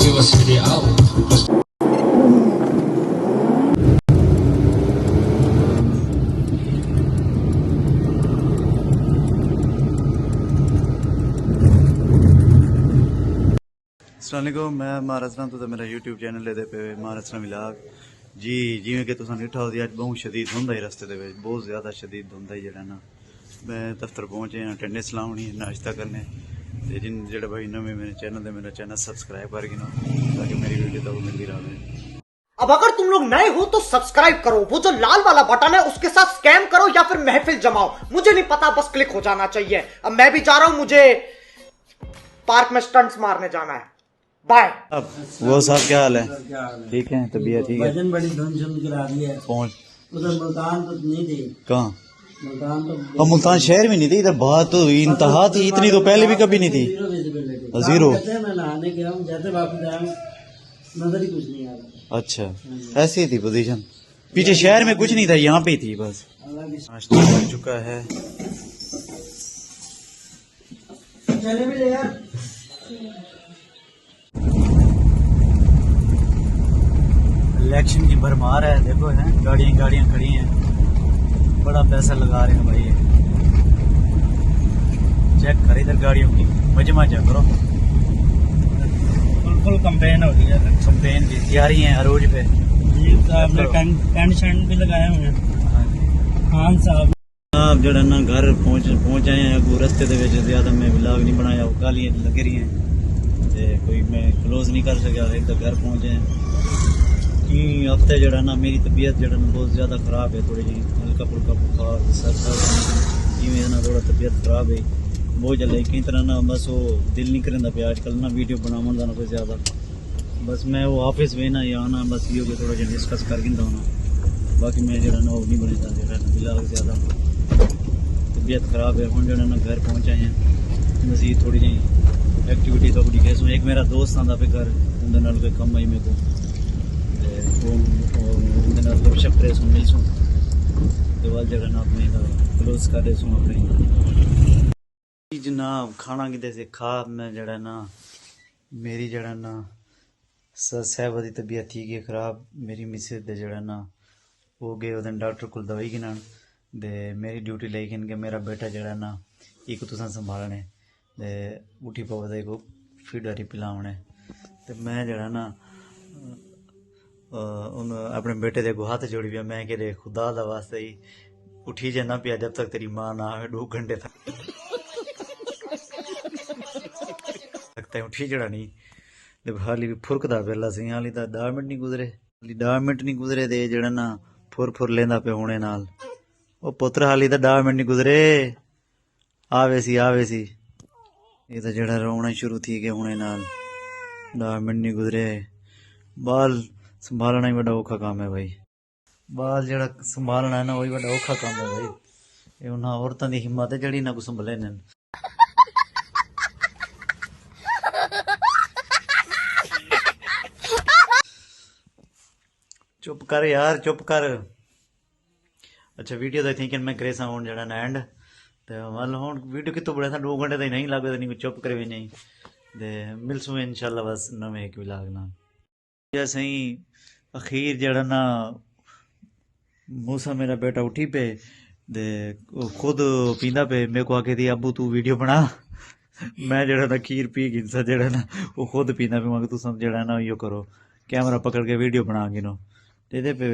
разбилась сериал. अस्सलामुअलैकुम, मैं महाराज तो मेरा यूट्यूब चैनल लेते पे महाराज विलाग जी। जिमें कि तुम डिठा हो अज बहुत शदीद धुंध आई रस्ते दे बहुत ज़्यादा शदीद धुंध आई जरा ना। मैं दफ्तर पहुँचे हैं अटेंडेंस लाउनी नाश्ता करने ते जिन जो भाई नवे मेरे चैनल दे मेरा चैनल सब्सक्राइब कर गिनो ताकि मेरी वीडियो तो मिलती रहे। अब अगर तुम लोग नए हो तो सब्सक्राइब करो, वो जो लाल वाला बटन है उसके साथ स्कैम करो या फिर महफिल जमाओ, मुझे नहीं पता, बस क्लिक हो जाना चाहिए। अब मैं भी जा रहा हूं, मुझे पार्क में स्टंट्स मारने जाना है। बाय। अब वो साहब क्या हाल है? ठीक है, तबीयत ठीक है? वजन बड़ी धुंध करा दी है। पहुंच उधर मुल्तान तो नहीं थी। कहाँ? मुल्तान तो और मुल्तान शहर में नहीं थी, इधर बात तो इंतहा थी, इतनी तो पहले भी कभी नहीं थी। जीरो मैं नहाने गया हूँ, जैसे वापस आया नजर ही कुछ नहीं आ रहा। अच्छा, ऐसी थी पोजीशन, पीछे शहर में कुछ नहीं था, यहाँ पे ही थी बस। नाश्ता हो चुका है। चले भी ले यार। इलेक्शन की भरमार है, देखो है गाड़ियां खड़ी हैं, बड़ा पैसा लगा रहे हैं भाई। चेक कर इधर गाड़ियों की मजमा चेक करो, फुल कंपेन हो रही है। कंपेन की तैयारी है अरोज पे। जी साहब ने टेंट शेंट भी लगाए हुए हैं। खान साहब आप जड़ा ना घर पहुंच आए हैं। अगू रस्ते दे विच ज्यादा मैं व्लॉग नहीं बनाया, वो गालियां लग रही हैं ते कोई मैं क्लोज नहीं कर सका, एक तो घर पहुंचे हैं। कि हफ्ते जड़ा ना मेरी तबीयत जड़ा ना बहुत ज़्यादा ख़राब है, थोड़ी जी हल्का फुल्का बुखार सर इवें ना थोड़ा तबीयत ख़राब है बहुत जल्दी कई तरह ना। बस वो दिल नहीं करेंदा पे आजकल ना वीडियो बनावन दा ना कोई ज़्यादा। बस मैं वो ऑफिस वे ना या ना बस ये थोड़ा जहा डिस्कस कर गिंदा होना, बाकी मैं जरा ना वो नहीं बनता जरा फिलहाल ज़्यादा तबीयत ख़राब है। हम जरा ना घर पहुँच आए हैं, बस ये थोड़ी जी एक्टिविटी तो बड़ी कैसो। एक मेरा दोस्त आंदा पे घर उनके नाल कोई कम आई मेरे को गपशप करे सुन मिल सूँ जगह ना अपने क्लोज कर सूँ अपनी जनाब। खाना कि से खा मैं जड़ा ना मेरी जड़ा ना साहब की तबीयत ठीक है खराब। मेरी मिसेज दे जड़ा ना वो गए उस दिन डॉक्टर को दवाई गिनान दे मेरी ड्यूटी लाई गिन के मेरा बेटा जड़ा ना एक तुसा संभालने दे उठी पवदे को फीडरी पिलावने तो मैं जड़ा ना अपने बेटे दे हाथ जोड़ी पिया। मैं कि खुदा दा वास्ते ही उठी जाना पिया जब तक तेरी मां ना आवे 2 घंटे तक उठी जड़ा नहीं ते हाली भी फुरकदा पहला सी। हाली तो 10 मिनट नहीं गुजरे, हाली 10 मिनट नहीं गुजरे ते जड़ा ना फुर लेंदा पे होने नाल। ओ पुत्र हाली तो 10 मिनट नहीं गुजरे आवे सी ये तो जड़ा रोना शुरू थी गया होने नाल। 10 मिनट नहीं गुजरे। बाल संभालना ही बड़ा औखा काम है भाई, बाल जड़ा संभालना है ना वही बड़ा औखा काम है भाई। ये उन्हें औरतों की हिम्मत है जड़ी ना कुछ संभले ने। चुप कर यार चुप कर। अच्छा वीडियो तो थिंक मैं करे सा हूँ जड़ा ना एंड तो मतलब हूँ वीडियो कितों बड़ा था 2 घंटे तो नहीं लगे नहीं चुप करे भी नहीं दे मिलसूँ इंशाल्लाह बस नवे एक विलाग ना सही। अखीर जड़ा ना मूसा मेरा बेटा उठी पे दे खुद पींदा पे मेरे को आके दी अबू तू वीडियो बना। मैं जड़ा ना खीर पी गिनसा जड़ा ना वो खुद पींदा पे मैं तू सब जड़ा ना यो करो कैमरा पकड़ के वीडियो बना गिनो दे पे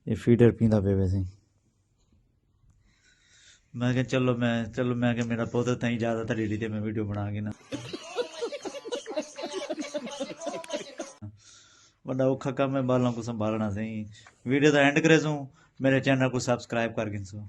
ये फीडर पींदा पे वैसे। मैं क्या चलो मैं क्या मेरा पौधा तई ज़्यादा था डेली मैं वीडियो बना गिना बड़ा औखा काम है बालों को संभालना सही। वीडियो तो एंड करे सूँ मेरे चैनल को सब्सक्राइब कर गिन सूँ।